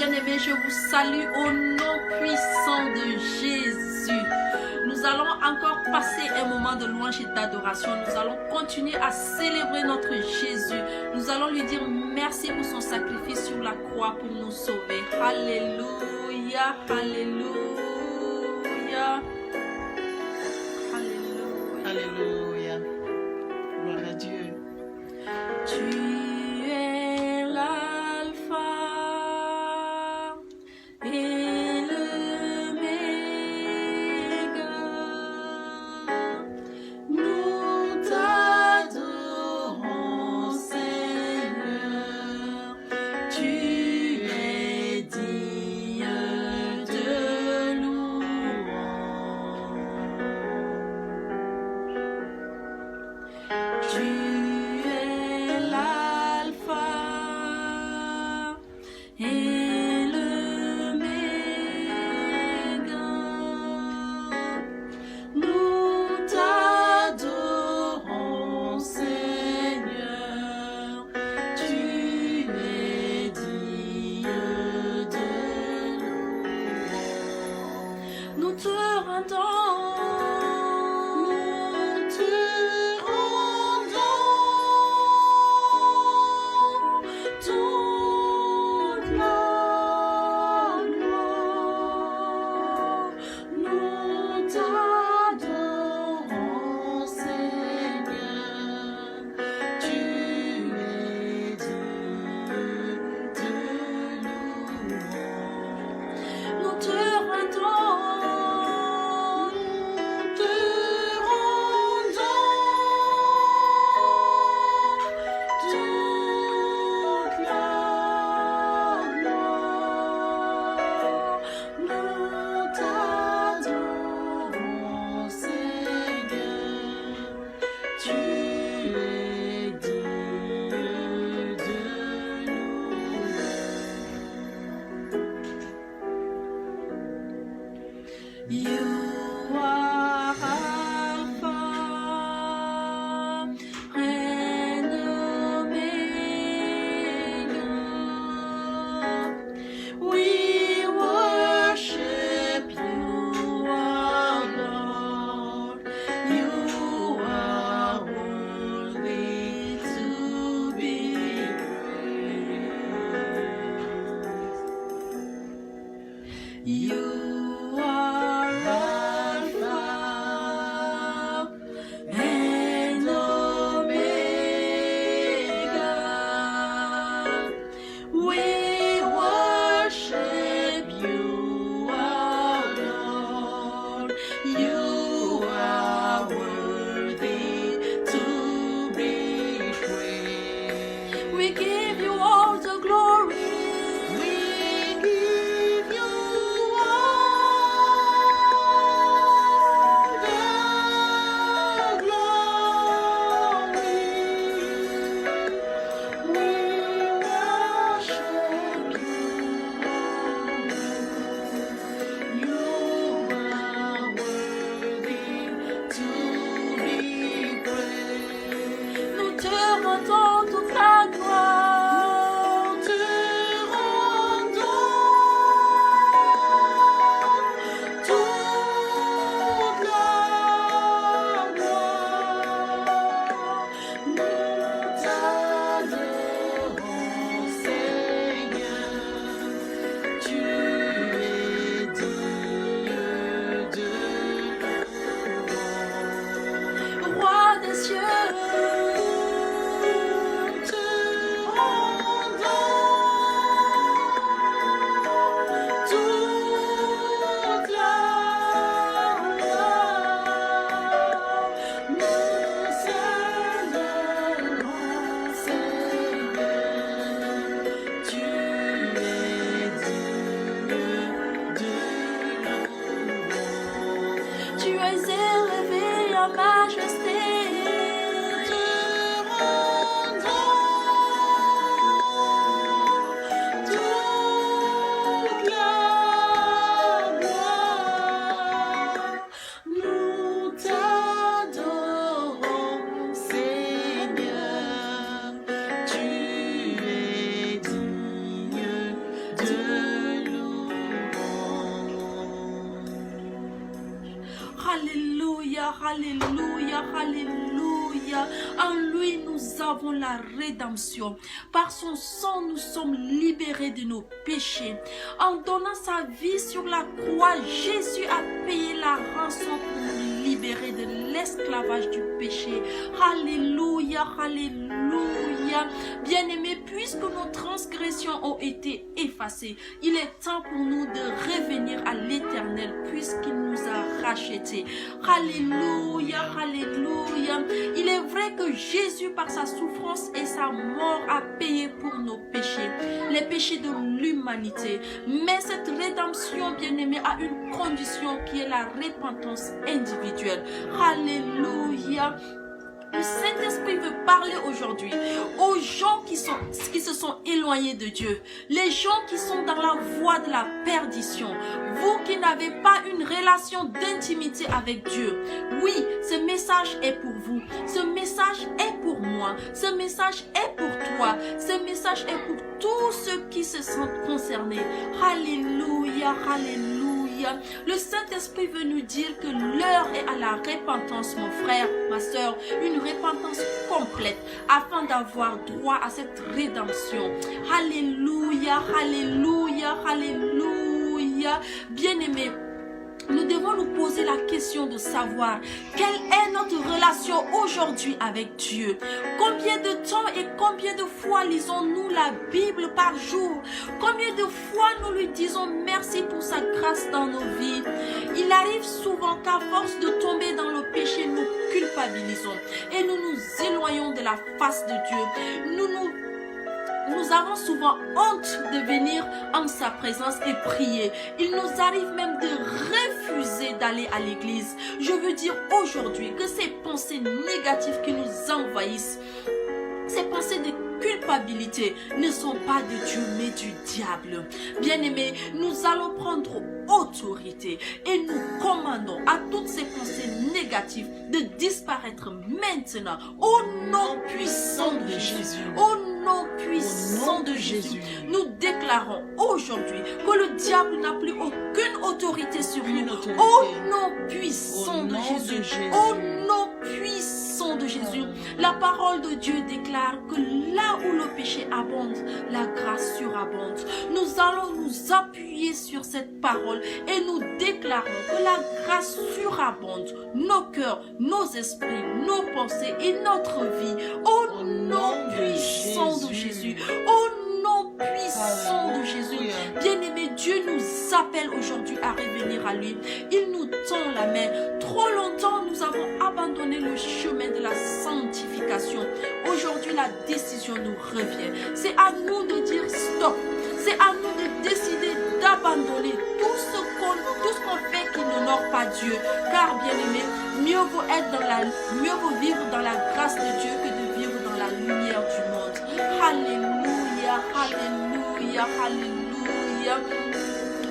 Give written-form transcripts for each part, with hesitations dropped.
bien-aimés, je vous salue au nom puissant de Jésus. Nous allons encore passer un moment de louange et d'adoration. Nous allons continuer à célébrer notre Jésus. Nous allons lui dire merci pour son sacrifice sur la croix pour nous sauver. Alléluia, alléluia. Alléluia. Alléluia. Gloire à Dieu. Tu es l'alpha et l'oméga. Nous t'adorons, Seigneur. Tu es digne de louange. Tu es l'alpha et l'oméga. Nous t'adorons, Seigneur. Tu es digne de louange. Nous te rendons. Toute la gloire. Nous t'adorons, Seigneur. Tu es digne de louange. Nous te rendons. You are Alpha and Omega. We worship you, our Lord. You are worthy to be praised. You are Alpha and Omega. We worship you, our Lord. You are worthy to be praised. We give you all the glory. We give you all the glory. We worship you, you are worthy to be praised. Nous te rendons toute la gloire. Te rendons toute la gloire. Nous t'adorons, Seigneur. Tu es digne de louange. Roi des cieux, te rendons toute la gloire. Nous t'adorons, Seigneur. Tu es digne de louange. Tu es élevé en majesté. Te rendons toute la gloire. Nous t'adorons, Seigneur. Tu es digne de Alléluia, alléluia, alléluia. En lui, nous avons la rédemption. Par son sang, nous sommes libérés de nos péchés. En donnant sa vie sur la croix, Jésus a payé la rançon pour nous libérer de l'esclavage du péché. Alléluia, alléluia. Bien-aimés, puisque nos transgressions ont été effacées, il est temps pour nous de revenir à l'Éternel puisqu'il nous a rachetés. Alléluia, alléluia. Il est vrai que Jésus, par sa souffrance et sa mort, a payé pour nos péchés, les péchés de l'humanité. Mais cette rédemption, bien-aimée, a une condition qui est la repentance individuelle. Alléluia. Le Saint-Esprit veut parler aujourd'hui aux gens qui se sont éloignés de Dieu, les gens qui sont dans la voie de la perdition. Vous qui n'avez pas une relation d'intimité avec Dieu, oui, ce message est pour vous, ce message est pour moi, ce message est pour toi, ce message est pour tous ceux qui se sentent concernés. Alléluia, alléluia. Le Saint-Esprit veut nous dire que l'heure est à la repentance, mon frère, ma soeur, une repentance complète afin d'avoir droit à cette rédemption. Alléluia, alléluia, alléluia. Bien-aimés, nous devons nous poser la question de savoir quelle est notre relation aujourd'hui avec Dieu. Combien de temps et combien de fois lisons-nous la Bible par jour? Combien de fois nous lui disons merci pour sa grâce dans nos vies? Il arrive souvent qu'à force de tomber dans le péché, nous culpabilisons et nous nous éloignons de la face de Dieu. Nous avons souvent honte de venir en sa présence et prier. Il nous arrive même de refuser d'aller à l'église. Je veux dire aujourd'hui que ces pensées négatives qui nous envahissent, ces pensées de culpabilité ne sont pas de Dieu mais du diable. Bien-aimés, nous allons prendre autorité et nous commandons à toutes ces pensées négatives de disparaître maintenant au nom puissant de Jésus. Au nom puissant de Jésus, nous déclarons aujourd'hui que le diable n'a plus aucune autorité sur nous. Au nom puissant de Jésus. Au nom puissant de Jésus. La parole de Dieu déclare que là où le péché abonde, la grâce surabonde. Nous allons nous appuyer sur cette parole et nous déclarons que la grâce surabonde nos cœurs, nos esprits, nos pensées et notre vie. Au nom puissant de Jésus. Au nom puissant de Jésus. Bien-aimé, Dieu nous appelle aujourd'hui à revenir à lui. Il nous tend la main. Trop longtemps, nous avons abandonné le chemin de la sanctification. Aujourd'hui, la décision nous revient. C'est à nous de dire stop. C'est à nous de décider d'abandonner tout ce qu'on fait qui n'honore pas Dieu. Car, bien-aimé, mieux vaut vivre dans la grâce de Dieu que de vivre dans la lumière du monde. Alléluia, alléluia, alléluia.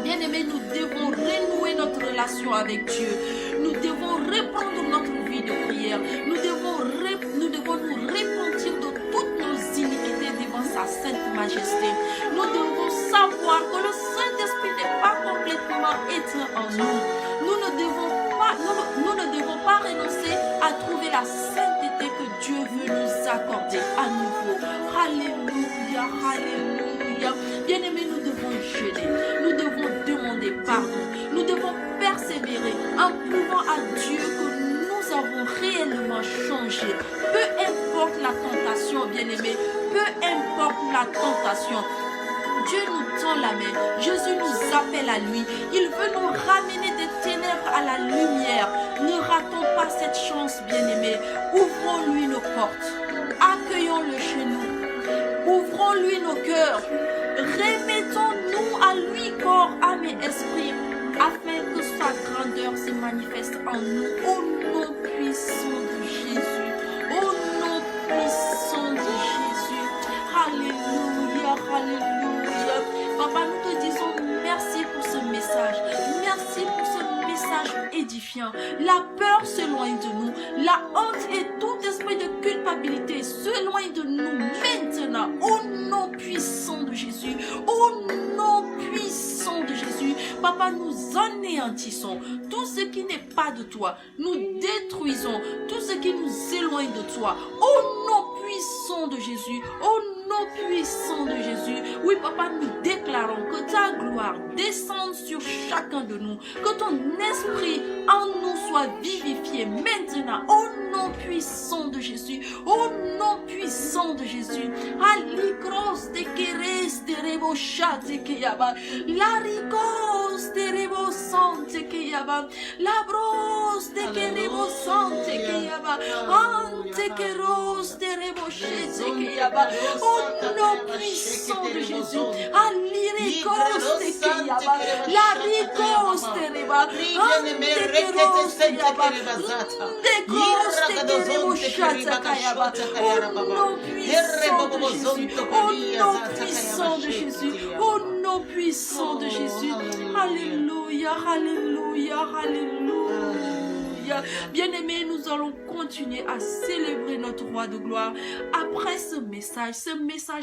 Bien-aimés, nous devons renouer notre relation avec Dieu. Nous devons reprendre notre vie de prière. Nous devons nous repentir de toutes nos iniquités devant sa sainte majesté. Nous devons savoir que le Saint-Esprit n'est pas complètement éteint en nous. Nous ne devons pas renoncer à trouver la sainteté que Dieu veut nous accorder à nouveau. Alléluia, alléluia. Bien-aimés, nous devons jeûner. Nous devons demander pardon. Nous devons persévérer en prouvant à Dieu que nous avons réellement changé. Peu importe la tentation, bien-aimés. Peu importe la tentation. Dieu nous tend la main. Jésus nous appelle à lui. Il veut nous ramener des ténèbres à la lumière. Ne ratons pas cette chance, bien-aimés. Ouvrons-lui nos portes. Accueillons-le chez nous. Ouvrons-lui nos cœurs. Remettons-nous à lui, corps, âme et esprit, afin que sa grandeur se manifeste en nous. Au nom puissant de Jésus. Au nom puissant de Jésus. Alléluia, alléluia. Papa, nous te disons merci pour ce message. Merci pour ce message édifiant. La peur s'éloigne de nous. La honte et tout esprit de culpabilité s'éloigne de nous maintenant. Au nom puissant de Jésus. Au nom puissant de Jésus. Papa, papa, nous anéantissons tout ce qui n'est pas de toi. Nous détruisons tout ce qui nous éloigne de toi. Au nom puissant de Jésus, au nom puissant de Jésus. Oui, papa, nous déclarons que ta gloire descende sur chacun de nous. Que ton esprit en nous soit vivifié maintenant. Au nom puissant de Jésus. Au nom puissant de Jésus. Alikros de keres de reboshat keyaba. Larikos de rebosante keyaba. Labros de kerebosante keyaba. Ante keros de reboshet keyaba. Au nom puissant de Jésus. Alirikos de keyaba. Larikos de reba. Ante keros de keyaba. Dekos de kereboshat keyaba. Au nom puissant de Jésus. Au nom puissant de Jésus. Au nom puissant de Jésus. Alléluia, alléluia, alléluia. Bien-aimés, nous allons continuer à célébrer notre roi de gloire. Après ce message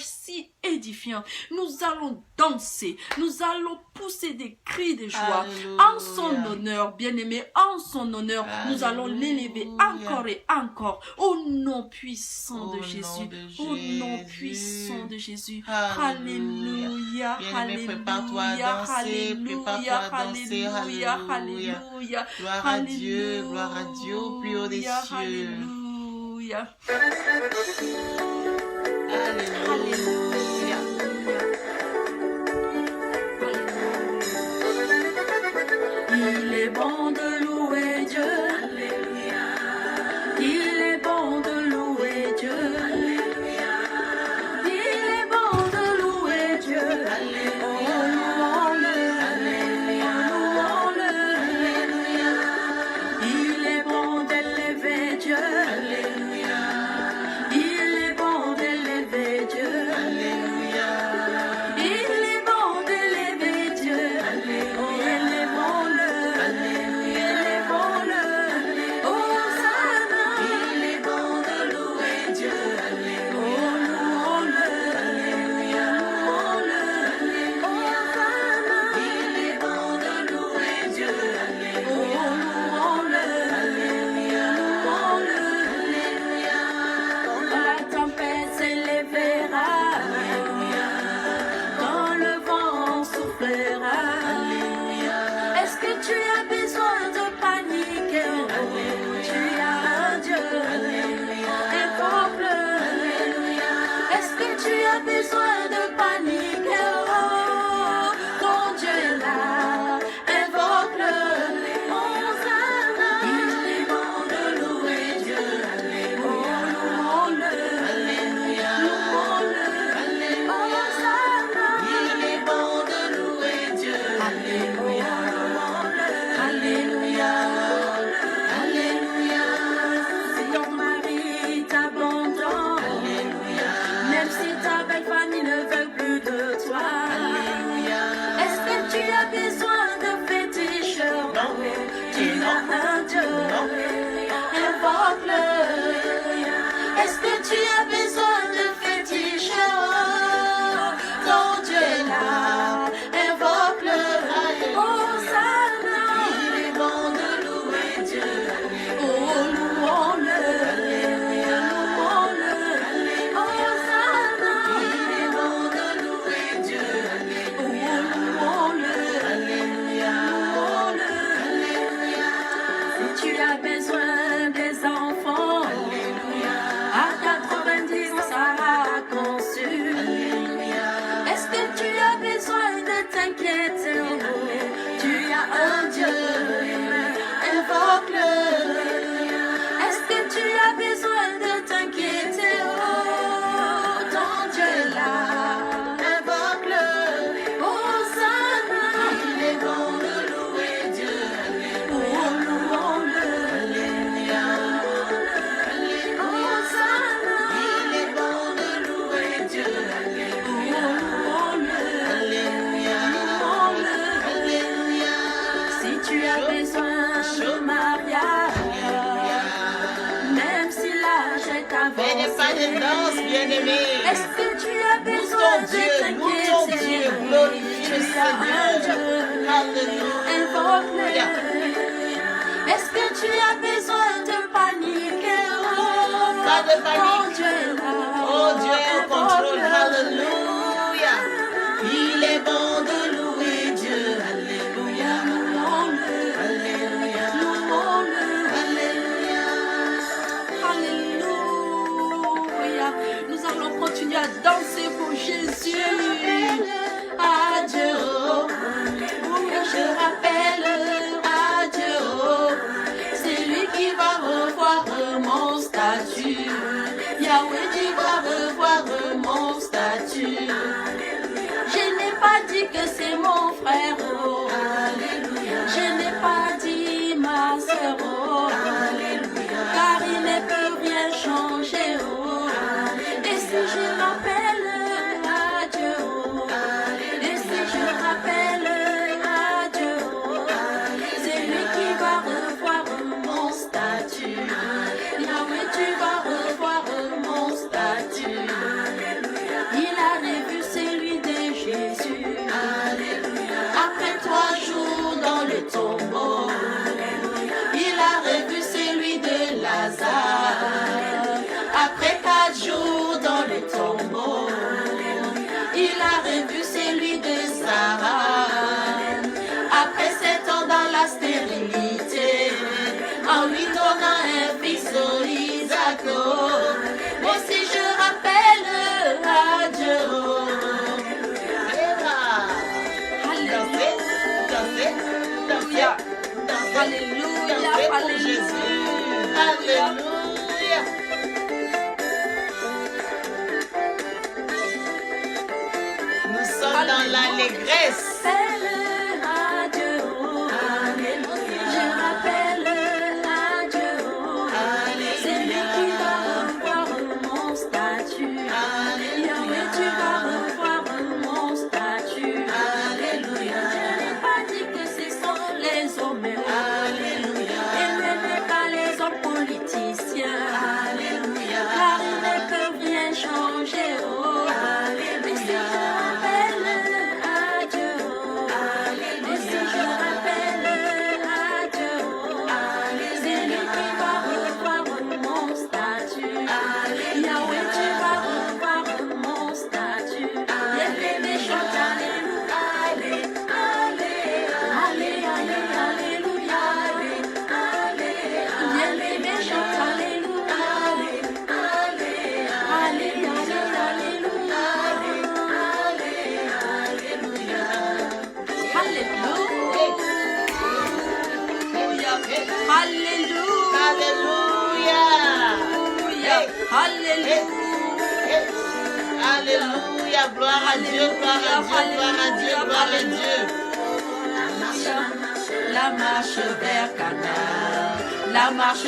si édifiant, nous allons danser, nous allons pousser des cris de joie. Alléluia. En son honneur, bien-aimés, en son honneur, nous allons l'élever encore et encore au nom puissant de Jésus. Au nom puissant de Jésus. Alléluia, Bien-aimé, prépare-toi à danser, prépare-toi à danser. Alléluia. Gloire à Dieu, plus haut des cieux. Alléluia. Alléluia. Il est bon de louer Dieu. Alléluia. Il est bon de louer Dieu. Alléluia. Il est bon de louer Dieu. Alléluia. Louons-le. Alléluia. Louons-le. Alléluia. Il est bon d'élever Dieu. Alléluia. Il est bon d'élever Dieu. Alléluia. Il est bon d'élever Dieu. Alléluia. Élevons-le. Alléluia. Élevons-le. Hosanna. Il est bon de louer Dieu. Alléluia. Louons-le. Alléluia. Louons-le. Hosanna. Il est bon de louer Dieu. Alléluia. Louons-le. Alléluia. Louons-le. Alléluia. Quand la tempête s'élèvera. Alléluia. Quand le vent soufflera. Alléluia. Est-ce que tu as besoin de paniquer? Alléluia. Tu as un Dieu. Alléluia. Invoque-le. Alléluia. Est-ce que tu as besoin de paniquer? Oh, ton Dieu est là. Invoque-le. Hosanna. Il est bon de louer Dieu. Alléluia. Louons-le. Alléluia. Louons-le. Alléluia. Hosanna. Il est bon de louer Dieu. Alléluia. Alléluia. Alléluia. Si ton mari t'abandonne. Alléluia. Même si ta belle famille ne veut plus de toi. Alléluia. Est-ce que tu as besoin de féticheurs? Non. Tu as un Dieu. Invoque-le. Est-ce que tu as besoin de féticheurs? Ton Dieu est là. Invoque-le. Hosanna. Il est bon de louer Dieu. Oh, louons-le. Alléluia. Louons-le. Hosanna. Il est bon de louer Dieu. Oh, louons-le. Alléluia. Louons-le. Alléluia. Si tu as besoin des enfants. Alléluia. À 90 ans, Sarah a conçu. Alléluia. Est-ce que tu as besoin de t'inquiéter? Tu as un Dieu. Invoque-le. Est-ce que tu as besoin de t'inquiéter? Oh, ton Dieu est là. Invoque-le. Hosanna. Il est bon de louer Dieu. Oh, louons-le. Alléluia. Hosanna. Il est bon de louer Dieu. Oh, louons-le. Alléluia. Louons-le. Alléluia. Si tu as besoin de mariage, même si l'âge est Venez pas de danse, avancé, bien-aimé. est-ce que tu as Loue besoin ton de Dieu, loue ton t'inquiéter? Dieu, glorifie le Tu as un Seigneur. Dieu. Alléluia. Est-ce que tu as besoin de paniquer? Pas de panique. Oh Dieu est là. Oh Dieu est au contrôle. Alléluia. Il est bon de louer Dieu. Alléluia. Alléluia. Alléluia. Alléluia. Nous allons continuer à danser pour Jésus. Adieu. Je rappelle adieu. C'est lui qui va revoir mon statut. Yahweh, tu vas revoir mon statut. Je n'ai pas dit que c'est mon frère. Oh. Je n'ai pas dit ma soeur. Oh. Car il ne peut rien changer. Oh. Et si je rappelle adieu. Oh. Et si je rappelle adieu. Oh. C'est lui qui va revoir mon statut. Yahweh, tu vas revoir mon statut. Il a revu celui de Jésus. Après 3 jours dans le tombeau, il a revu celui de Lazare. Après 4 jours dans le tombeau, il a revu celui de Sarah. Après 7 ans dans la stérilité, en lui donnant un fils au Isaac. Mais si je rappelle adieu. Alléluia. Alléluia. Alléluia. Alléluia. Nous sommes dans l'allégresse. Adieu. Je rappelle adieu. C'est lui qui va revoir mon statut. Yahweh, tu vas revoir mon statut. Alléluia. Je n'ai pas dit que ce sont les hommes. Alléluia. Et même pas les hommes politiciens. Alléluia. Car ils ne peuvent rien changer. Oh. Mais si je rappelle adieu. Et si je rappelle adieu. C'est lui qui va revoir mon statut. Yahweh, tu vas revoir mon statut. Les bébés chantent alléluia. Alléluia. Les bébés chantent alléluia. Alléluia. Alléluia. Alléluia. Gloire à Dieu, gloire à Dieu, gloire à Dieu, gloire à Dieu. La marche vers Canaan. La marche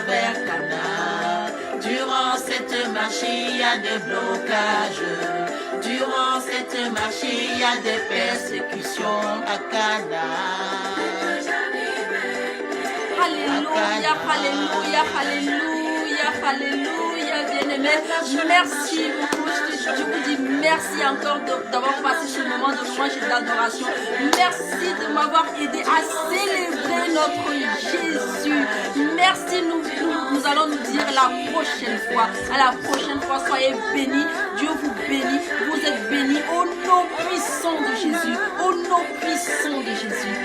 vers Canaan. Durant cette marche, il y a des blocages. Durant cette marche, il y a des persécutions À Canaan. Alléluia, alléluia, alléluia, alléluia, bien-aimé. Merci beaucoup. Je vous dis merci encore d'avoir passé ce moment de louange et d'adoration. Merci de m'avoir aidé à célébrer notre Jésus. Merci, nous allons nous dire la prochaine fois. À la prochaine fois, soyez bénis. Dieu vous bénit. Vous êtes bénis au nom puissant de Jésus. Au nom puissant de Jésus.